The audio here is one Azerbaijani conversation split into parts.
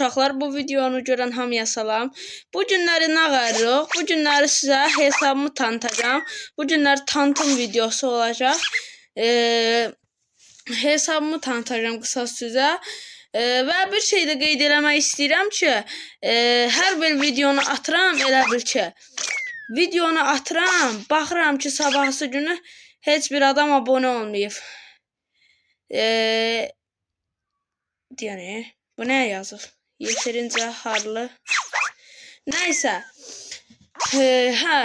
Uşaqlar, bu videonu görən hamıya salam. Bu günləri nə qarırıq? Bu günləri sizə hesabımı tanıtacağım. Bu günlər tanıtım videosu olacaq. Hesabımı tanıtacağım qısa sizə. Və bir şey də qeyd eləmək istəyirəm ki, hər bir videonu atıram, elə bil ki, videonu atıram, baxıram ki, sabahsı günü heç bir adam abunə olmayıb. Yəni, bu nə yazıb? Yeterince harlı. Neyse.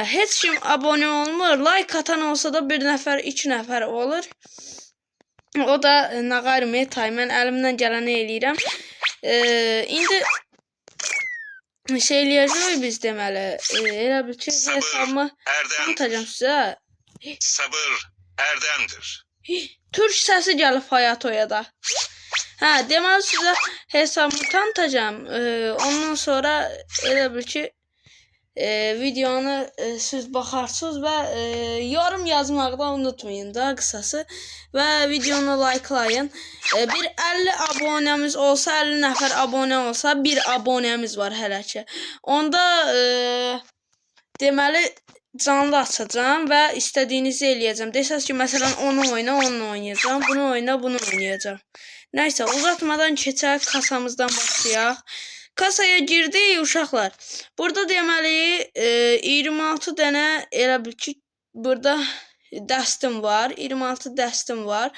Heç kim abone olmur. Like atan olsa da bir nəfər, iki nəfər olur. O da Naqar Metay. Mən əlimdən gələni eləyirəm. İndi şey eləyəcək biz deməli. Elə bil ki, hesabımı tanıtacağım sizə. Sabır erdemdir. Türk səsi gəlib Hayatoya da. Deməli sizə hesabımı tanıtacağım. Ondan sonra elə bil ki, videonu siz baxarsınız və yorum yazmağı da unutmayın da qısası. Və videonu likelayın. Bir 50 abonemiz olsa, 50 nəfər abunə olsa, bir abonemiz var hələ ki. Onda deməli canlı açacağım və istədiyinizi eləyəcəm. Desəz ki, məsələn, onu oyna, onu oynayacağım. Bunu oyna, bunu oynayacağım. Neyse, uzatmadan keçək, kasamızdan başlayaq. Kasaya girdik uşaqlar. Burada deməli 26 dənə elə bil ki, burada dəstim var. 26 dəstim var.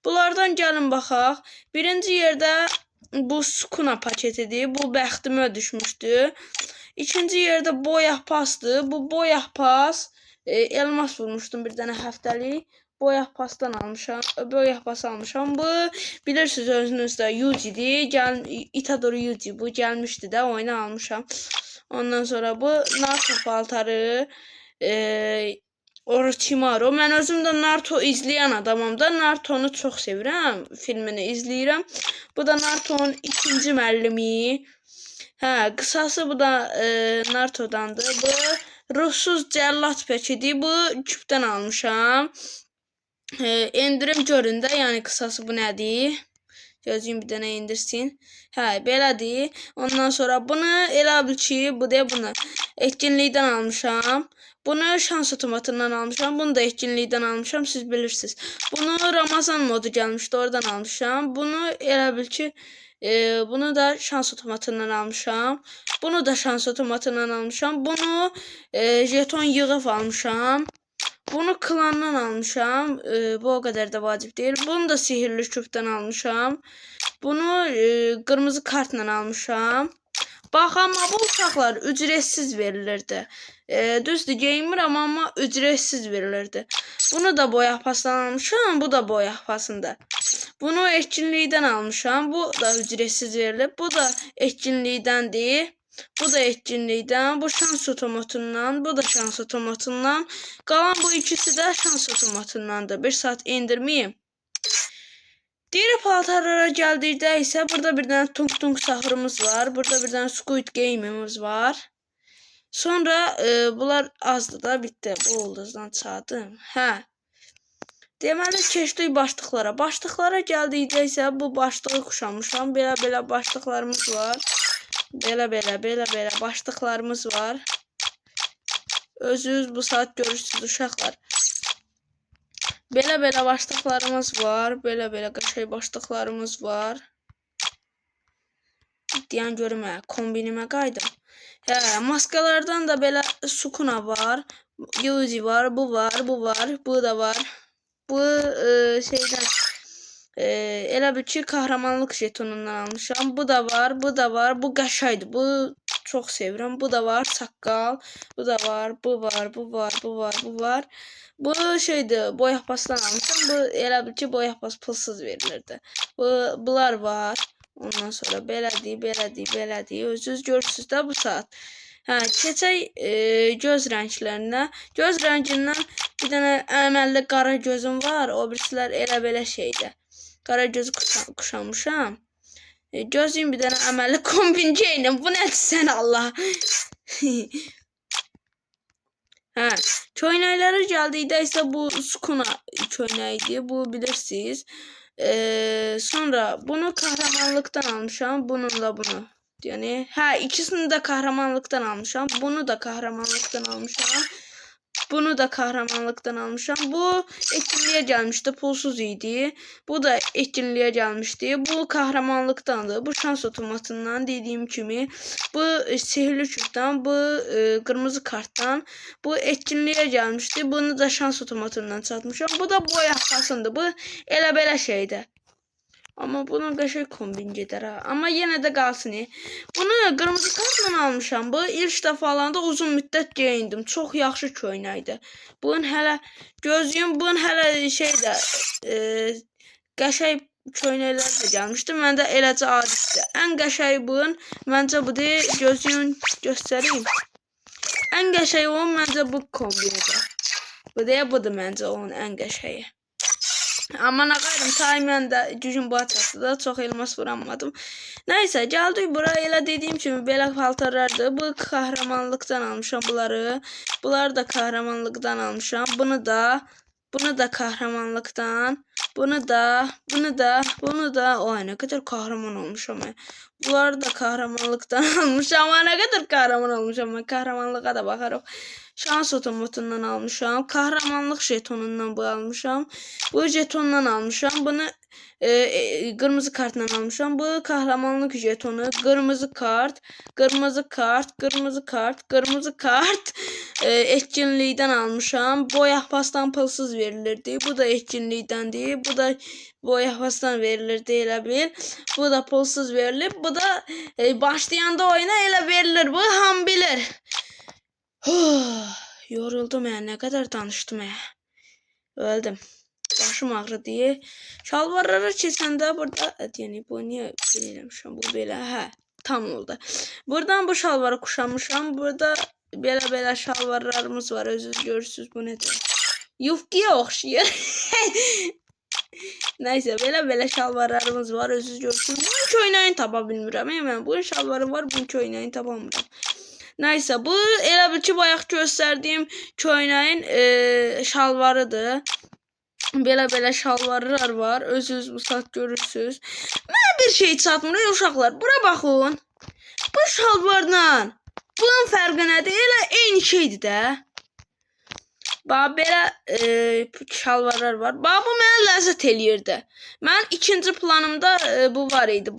Bunlardan gəlin baxaq. Birinci yerdə bu Sukuna paketidir. Bu bəxtimə düşmüşdü. İkinci yerdə boyaq pasdır. Bu boyaq pas elmas vurmuşdum bir dənə həftəlik. Boyaq pasdan almışam. Boyaq pas almışam. Bu bilirsiniz özünüzdə Yuji'dir. Itadori Yuji bu gəlmişdi də oyuna almışam. Ondan sonra bu Naruto paltarı, Orochimaru. Mən özüm də Naruto izləyən adamam da. Naruto'nu çox sevirəm. Filmini izləyirəm. Bu da Naruto'nun ikinci müəllimi. Qısası bu da Naruto'dandır. Bu ruhsuz cəllat pəkidir. Bu küpdən almışam. Endirim görün də, yəni qısası bu nədir? Gözüm bir dənə indirsin. Belədir. Ondan sonra bunu elə bil ki, bu da bunu etkinlikdən almışam. Bunu şans otomatından almışam. Bunu da etkinlikdən almışam. Siz bilirsiniz. Bunu Ramazan modu gəlmişdi. Oradan almışam. Bunu elə bil ki, bunu da şans otomatından almışam. Bunu da şans otomatından almışam. Bunu jeton yığıb almışam. Bunu klandan almışam. Bu o kadar da vacib değil. Bunu da sihirli küpdən almışam. Bunu qırmızı kartla almışam. Bax, amma bu uşaqlar ücretsiz verilirdi. Düzdür, geymirəm, amma ücretsiz verilirdi. Bunu da boyaq pasdan almışam. Bu da boyaq pasında. Bunu etkinlikdən almışam. Bu da ücretsiz verilib. Bu da etkinlikdəndir. Bu da etkinlikdən, bu şans otomatından, bu da şans otomatından. Qalan bu ikisi də şans otomatındandır. Bir saat indirməyim. Diğer paltarlara gəldikdə isə burada bir dənə tung tung sahurumuz var. Burada bir dənə Squid Game'imiz var. Sonra bunlar azdır da bitti. Bu ulduzdan çaldım. Deməli keçdik başlıqlara. Başlıqlara gəldikdə isə bu başlığı kuşanmışam. Belə başlıqlarımız var. Belə başlıqlarımız var. Özünüz bu saat görürsünüz uşaqlar. Belə başlıqlarımız var. Belə qəşəng başlıqlarımız var. Deyən görüm, kombinimə qaydım. Maskalardan da belə Sukuna var. Yuji var, bu var, bu var, bu da var. Bu şeydən elə bil ki, kahramanlıq jetonundan almışam. Bu da var, bu da var. Bu qəşaydı. Bu çox sevirəm. Bu da var, saqqal. Bu da var, bu var, bu var, bu var, bu var. Bu şeydir, boyaq pasdan almışam. Bu elə bil ki, boyaq pas pulsuz verilirdi. Bunlar var. Ondan sonra belədir. Özünüz görürsünüz də bu saat. Keçək göz rənglərinə. Göz rəngindən bir dənə əməlli qara gözüm var. O birisilər elə belə şeydir. Qara gözü kuşanmışam. Gözüm bir dənə əməlli kombin geyinəm. Bu nədir sən Allah? Köynəklərə gəldikdə isə bu Sukuna köynəyidir. Bu bilirsiniz. Sonra bunu kahramanlıktan almışam. Bununla bunu. Yani ikisini de kahramanlıktan almışam. Bunu da kahramanlıktan almışam. Bunu da kahramanlıktan almışam. Bu etkinliğe gelmişti. Pulsuz idi. Bu da etkinliğe gelmişti. Bu kahramanlıktandı. Bu şans otomatından dediğim kimi. Bu sihirli çubuktan. Bu kırmızı karttan. Bu etkinliğe gelmişti. Bunu da şans otomatından satmışam. Bu da boy haftasındı. Bu elə belə şeydi. Ama bunun qəşəng kombin gedər ha. Amma yenə də qalsın. Bunu qırmızı kartla almışam. Bu ilk dəfələrində uzun müddət geyindim. Çox yaxşı köynəkdir. Bunun hələ gözlüyüm, bunun hələ şeydə qəşəng köynəklər də gəlmişdi. Məndə eləcə adicdir. Ən qəşəng bunun məncə budur. Gözlüyün göstəreyim. Ən qəşəng onun məncə bu kombinidir. Budur məncə onun ən qəşəngi. Amma nə qayrım taymən də gücüm bu açası da çox elmas vuranmadım. Nəysə gəldik buraya, elə dediyim kimi belə paltarlardır. Bu kahramanlıqdan almışam bunları. Bunları da kahramanlıqdan almışam. Bunu da kahramanlıqdan. Bunu da. Oy nə qədər kahraman olmuşam mən. Bunları da kahramanlıqdan almışam. Nə qədər kahraman olmuşam mən. Kahramanlığa da baxarıq. Şans otomatundan almışam. Kahramanlık jetonundan bu almışam. Bu jetondan almışam. Bunu kırmızı kartdan almışam. Bu kahramanlık jetonu. Kırmızı kart. Etkinlikten almışam. Boya pastan pulsuz verilirdi. Bu da etkinliktendi. Bu da boya pastan verilirdi elə bil. Bu da pulsuz verilir. Bu da başlayanda oyuna elə verilir. Bu ham bilir. Yoruldum ya, ne kadar danıştım ya. Öldüm. Başım ağrıdı. Şalvarlara keçəndə burada yani bu niye bilirəm bu belə tam oldu. Buradan bu şalvarı kuşanmışam. Burada belə şalvarlarımız var. Özünüz görürsünüz bu nedir? Yufkiyə oxşayır. Neyse belə şalvarlarımız var. Özünüz görürsünüz. Bunun köynəyini tapa bilmirəm. Mən bunun şalvarı var. Bunun köynəyini tapamıram. Neyse bu elə bil ki bayaq göstərdiyim köynəyin şalvarıdır. Belə şalvarlar var. Özünüz bu saat görürsünüz. Mən bir şey çatmır uşaqlar. Bura baxın. Bu şalvarla bunun fərqi nədir? Elə eyni şeydir də. Bax belə şalvarlar var. Bax bu mənə ləzzət eləyirdi. Mən ikinci planımda bu var idi.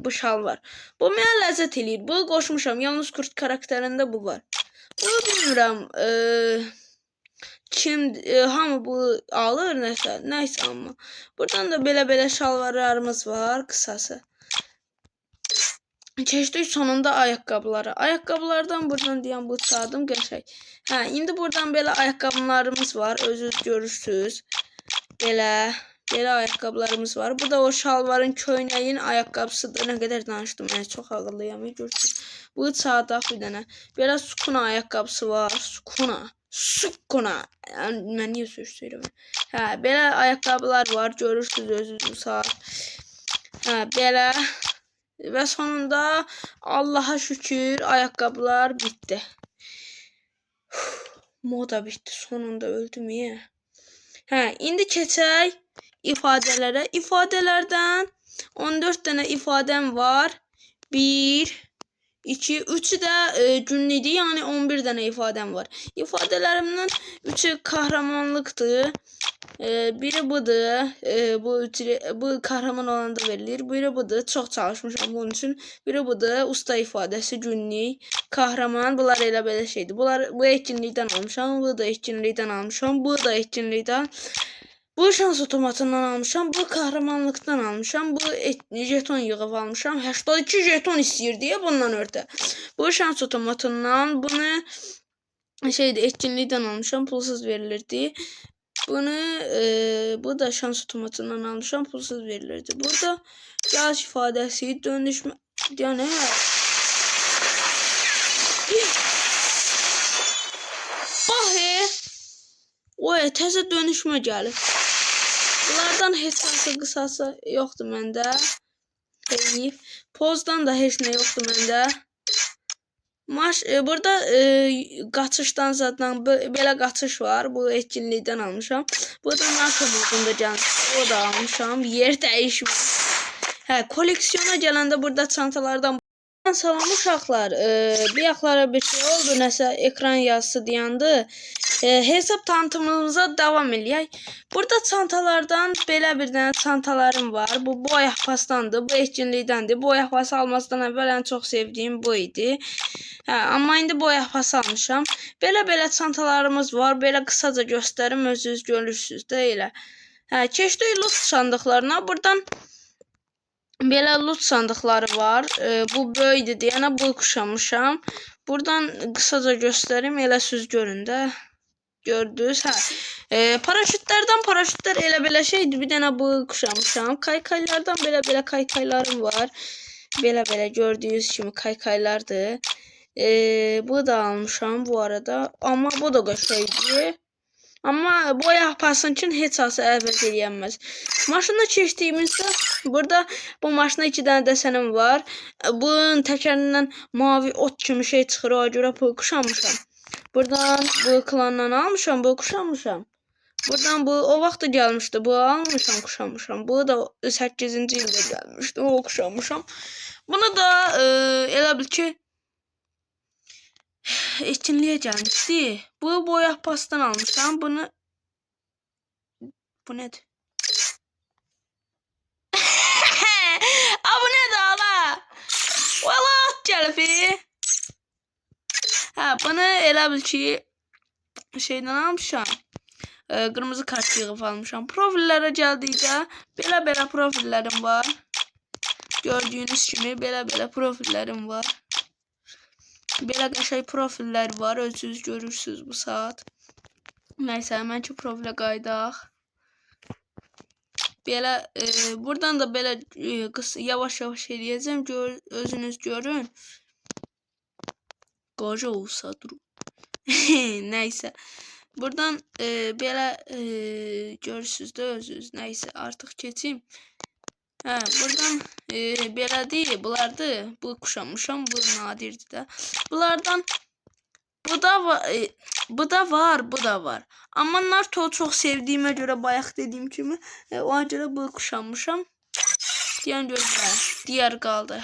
Bu şalvar. Bu mənə ləzzət eləyir. Bu qoşmuşam. Yalnız kurt karakterində bu var. Bunu bilmirəm. Hamı bu alır nəysə amma. Buradan da belə şalvarlarımız var. Qısası. Keçdik sonunda ayaqqabılara. Ayaqqabılardan buradan deyən bu çaldım qəşəng. İndi buradan belə ayaqqabılarımız var. Özünüz görürsünüz. Belə ayaqqabılarımız var. Bu da o şalvarın köynəyin ayaqqabısıdır. Nə qədər danışdım. Mən çox ağıllıyam. Görürsünüz. Bu sağda bir dənə. Belə sukuna ayaqqabısı var. Sukuna. Mən niyə söz söyləyirəm? Belə ayaqqabılar var. Görürsünüz özünüz sağ. Belə. Və sonunda Allah'a şükür ayaqqabılar bitdi. Moda bitdi. Sonunda öldüm ya. İndi keçək ifadələrə. İfadələrdən 14 dənə ifadəm var. 1, 2, 3'ü də günlüdür. Yəni 11 dənə ifadəm var. İfadələrimdən 3'ü kahramanlıqdır. Biri budur. Bu kahraman olanda verilir. Biri budur. Çox çalışmışam bunun üçün. Biri budur. Usta ifadəsi, günlük, kahraman. Bunlar elə belə şeydir. Bu etkinlikdən almışam. Bu da etkinlikdən almışam. Bu da etkinlikdən. Bu şans otomatından almışam. Bu kahramanlıktan almışam. Bu jeton yığıb almışam. 82 jeton istəyir deyə bundan örtə. Bu şans otomatından bunu etkinlikdən almışam. Pulsuz verilirdi. Bu da şans otomatından almışam. Pulsuz verilirdi. Burada yaş ifadəsi, dönüşmə yəni bax təzə dönüşmə gəlir. Bunlardan heç hansı qısası yoxdur məndə. Pozdan da heç nə yoxdur məndə. Burada qaçışdan zaten belə qaçış var. Bu etkinlikdən almışam. Burada narko modunda gəlmiş. O da almışam. Yer dəyişmiş. Koleksiyona gələndə burada çantalardan Salam uşaqlar. Bir yaxlara bir şey oldu. Nəsə ekran yazısı dayandı. Hesab tanıtımımıza davam eləyək. Burada çantalardan belə bir dənə çantalarım var. Bu ayaq pastandır. Bu etkinlikdəndir. Bu ayaq pası almasından əvvəl ən çox sevdiyim bu idi. Amma indi bu ayaq pası almışam. Belə çantalarımız var. Belə qısaca göstərim, özünüz görürsüz də elə. Keçdik loot sandıqlarına. Buradan belə loot sandıqları var. Bu böyüdü deyənə bu kuşamışam. Buradan qısaca göstərim, elə siz görün də. Gördünüz? Paraşütlər elə belə şeydir. Bir dənə bu kuşamışam. Kaykaylardan belə kaykaylarım var. Belə gördüyünüz kimi kaykaylardır. Bu da almışam bu arada. Amma bu da qəşəngdir. Amma bu ayaq pasın üçün heç olsa əvəz eləyənməz. Maşında keçdiyimizdə burada bu maşına 2 dənə dəsənim var. Bunun təkərindən mavi ot kimi şey çıxır. O görə bu kuşamışam. Buradan bu klandan almışam, bu kuşamışam. Buradan bu o vaxt gəlmişdi. Bu almışam, kuşamışam. Bu da 8-ci ildə gəlmişdi. O kuşamışam. Bunu da elə bil ki etkinliyə gəlmişdi. Bu boyaq pastan almışam. Bunu bu nədir? Bu nədir ala? Valla at gəlib. Bunu elə bil ki şeydən almışam. Qırmızı kart yığıb almışam. Profillərə gəldikdə belə profillərim var. Gördüyünüz kimi belə profillərim var. Belə qəşəng profillər var. Özünüz görürsünüz bu saat. Nəysə, həmənki profilə qaydaq. Belə buradan da belə yavaş eləyəcəm. Özünüz görün. Qoca olsa durun. Nəysə. Buradan belə görürsünüz də özünüz. Nəysə, artıq keçim. Buradan belədir, bunlardır. Bu kuşamışam, bu nadirdir də. Bunlardan bu da var. Amma Naruto çox sevdiyimə görə bayaq dediyim kimi, ona görə bu kuşamışam. Deyən gözlər, digər qaldı.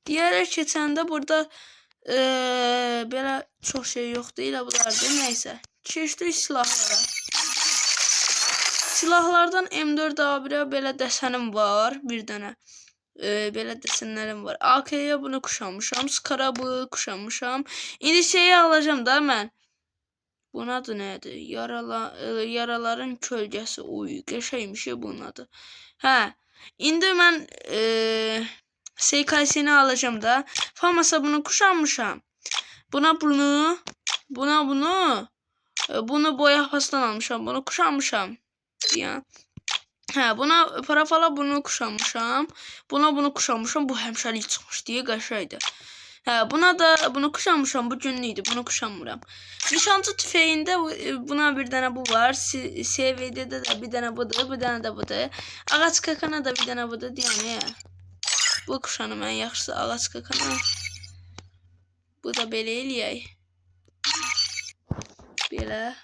Digərə keçəndə burada belə çox şey yoxdur, elə bunlardır. Nəysə, keçdik silahlara. Silahlardan M4A1'ə belə dəsənim var. Bir dənə belə dəsənlərim var. AK-yə bunu kuşamışam. Skara bu kuşamışam. İndi şeyi alacağım da mən. Bunun adı nədir? Yaraların kölgəsi. Uy, qəşəymiş bunun adı. İndi mən SKS'ni alacağım da. Famasa bunu kuşamışam. Bunu boyaq pastan almışam. Bunu kuşamışam. Buna parafala bunu kuşamışam. Bunu kuşamışam. Bu həmişəlik çıxmış deyə qəşəydir. Buna da bunu kuşamışam. Bu günlüydü. Bunu kuşamıram. Nişancı tüfəyində buna bir dənə bu var. CV'də də bir dənə budur. Bir dənə də budur. Ağac kakana da bir dənə budur. Deyəm bu kuşanım ən yaxşısı ağac kakana. Bu da belə eləyək. Belə.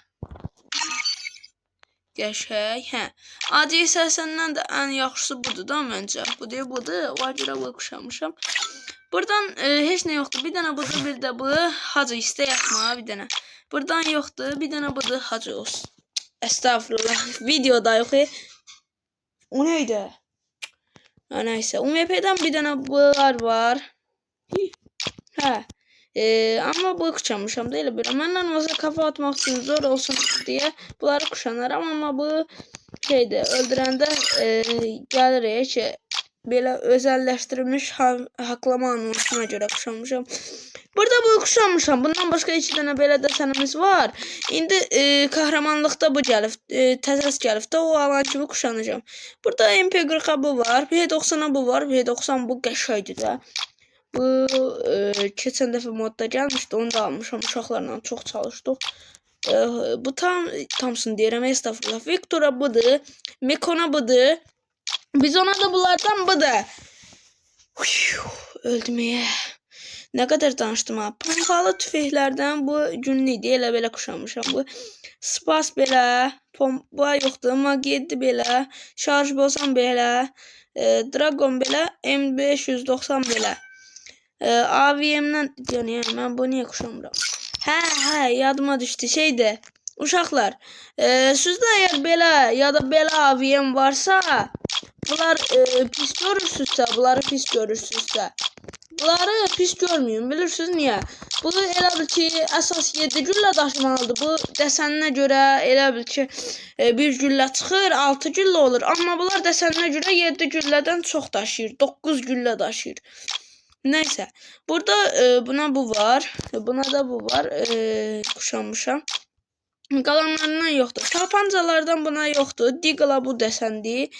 Qəşəng. Adi səsəndən də ən yaxşısı budur da məncə. Budur. O görə bu kuşamışam. Buradan heç nə yoxdur. Bir dənə budur, bir də bu. Hacı istə yapma bir dənə. Buradan yoxdur. Bir dənə budur, hacı olsun. Estağfurullah. Videoda yox. O neydi? Nəysə. UMP'dən bir dənə bunlar var. Amma bu kuşamışam da elə belə. Məndən olsa kafa atmaq üçün zor olsun deyə bunları kuşanaram. Amma bu şeydir. Öldürəndə gəlir ki belə özəlləşdirilmiş haqlama anonsuna görə kuşamışam. Burada bu kuşamışam. Bundan başqa 2 dənə belə dəsənimiz var. İndi kahramanlıqda bu gəlib. Təzəs gəlib də o alan kimi kuşanacağım. Burada MP40-a bu var. P90-a bu var. P90 bu qəşəydir də. Bu keçən dəfə modda gəlmişdi. Onu da almışam. Uşaqlarla çox çalışdıq. Bu tamsın deyirəm. Estağfurullah. Victor'a budur. Mekon'a budur. Biz ona da bunlardan budur. Öldürməyə. Nə qədər danışdım ha. Pompalı tüfəklərdən bu günlüydü. Elə belə kuşanmışam. Bu spas belə. Pompa yoxdur. Mag7 belə. Şarj bozan belə. Dragon belə. M590 belə. AVM-dən yəni mən bu niyə quşamıram? Hə, yadıma düşdü. Şeydə uşaqlar, sizdə əgər belə ya da belə AVM varsa, bunlar pis görürsünüzsə, bunları pis görməyin. Bilirsiniz niyə? Bu elə bil ki, əsas 7 güllə daşımalıdır. Bu dəsəninə görə elə bil ki, bir güllə çıxır, 6 güllə olur. Amma bunlar dəsəninə görə 7 güllədən çox daşıyır, 9 güllə daşıyır. Neyse. Burada buna bu var. Buna da bu var. Kuşanmışam. Qalanlarından yoxdur. Tapancalardan buna yoxdur. Deagle'a bu desəndi.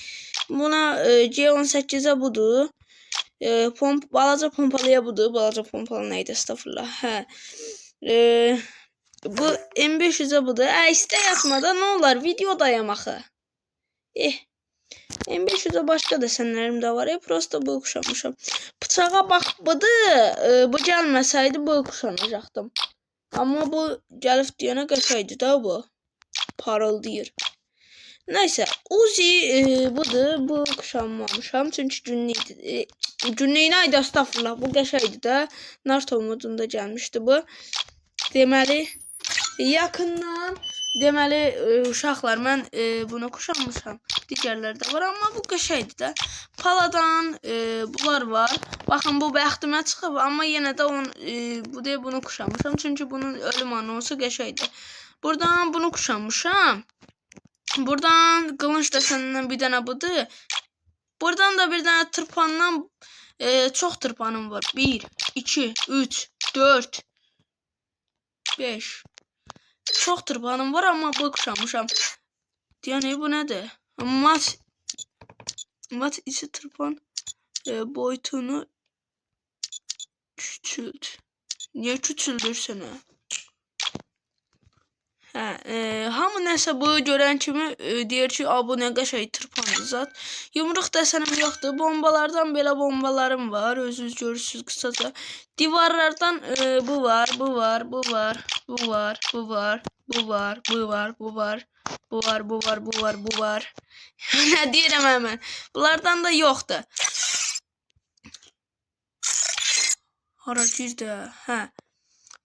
Buna G18'e budur. Balaca pompalıya budur. Balaca pompalı neydi? Estağfurullah. Hə. Bu M500'e budur. İstə yatmada nə olar? Video dayamaxı. M500'e başqa desənlərim də var. Prosta bu kuşanmışam. Bıçağa bax budur. Bu gəlməsəydi bu kuşanacaqdım. Amma bu gəlib deyənə qəşəydi də bu. Parıldayır. Nəysə, Uzi budur. Bu kuşanmamışam. Çünki günlükdür. Günlüyünə idi, estağfurullah. Bu qəşəydi də. Naruto modunda gəlmişdi bu. Deməli, yaxından deməli uşaqlar mən bunu kuşanmışam. Digərləri də var, amma bu qəşəydi də. Paladan bunlar var. Baxın bu bəxtimə çıxıb, amma yenə də bunu kuşanmışam. Çünki bunun ölüm anonsu qəşəydi. Buradan bunu kuşanmışam. Buradan qılınc desənindən bir dənə budur. Buradan da bir dənə tırpandan çox tırpanım var. 1, 2, 3, 4, 5. Çox tırpanım var, amma bu kuşanmışam. Yəni bu nədir? Mat içi tırpan boyutunu küçült. Niyə küçüldürsən? Hamı nəsə bu görən kimi deyir ki, bu nə qəşəng tırpandı zat. Yumruq desənim yoxdur. Bombalardan belə bombalarım var. Özünüz görürsünüz qısaca. Divarlardan bu var. Nə deyirəm həmən? Bunlardan da yoxdur. Hara girdi?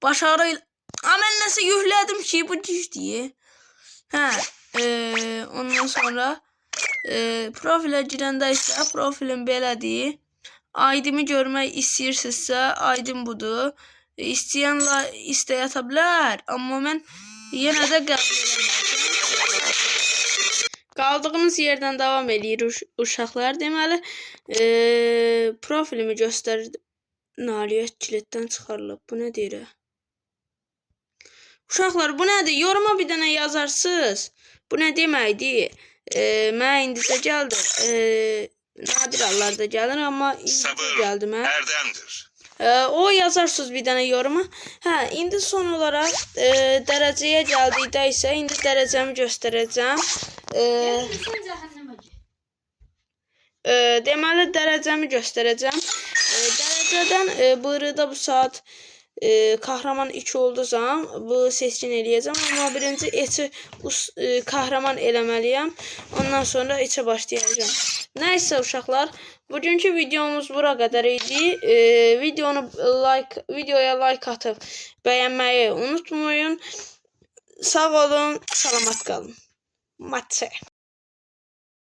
Başarı ilə... Mən nəsə yüklədim ki, bu girdi. Ondan sonra profilə girəndə isə profilin belədir. ID'mi görmək istəyirsinizsə, ID'm budur. İstəyənlə istəyata bilər. Amma mən yenə də qəbul edəm. Qaldığımız yerdən davam edirik uşaqlar. Deməli, profilimi göstərdim. Nailiyyət kilitdən çıxarılıb. Bu nə deyir? Uşaqlar, bu nədir? Yoruma bir dənə yazarsınız. Bu nə deməkdir? Mənə indicə gəldi. Nadir hallarda gəlir, amma indicə gəldi mənə. Erdemdir. O yazarsınız bir dənə yoruma. İndi son olaraq dərəcəyə gəldikdə isə indi dərəcəmi göstərəcəm. Deməli, dərəcəmi göstərəcəm. Dərəcədən buyruqda bu saat kahraman 2 olduysam, bu seçkin eləyəcəm. Amma birinci eti kahraman eləməliyəm. Ondan sonra içə başlayacağım. Nəysə uşaqlar, bugünkü videomuz bura qədər idi. Videoya like atıb bəyənməyi unutmayın. Sağ olun, salamat qalın. Matçə.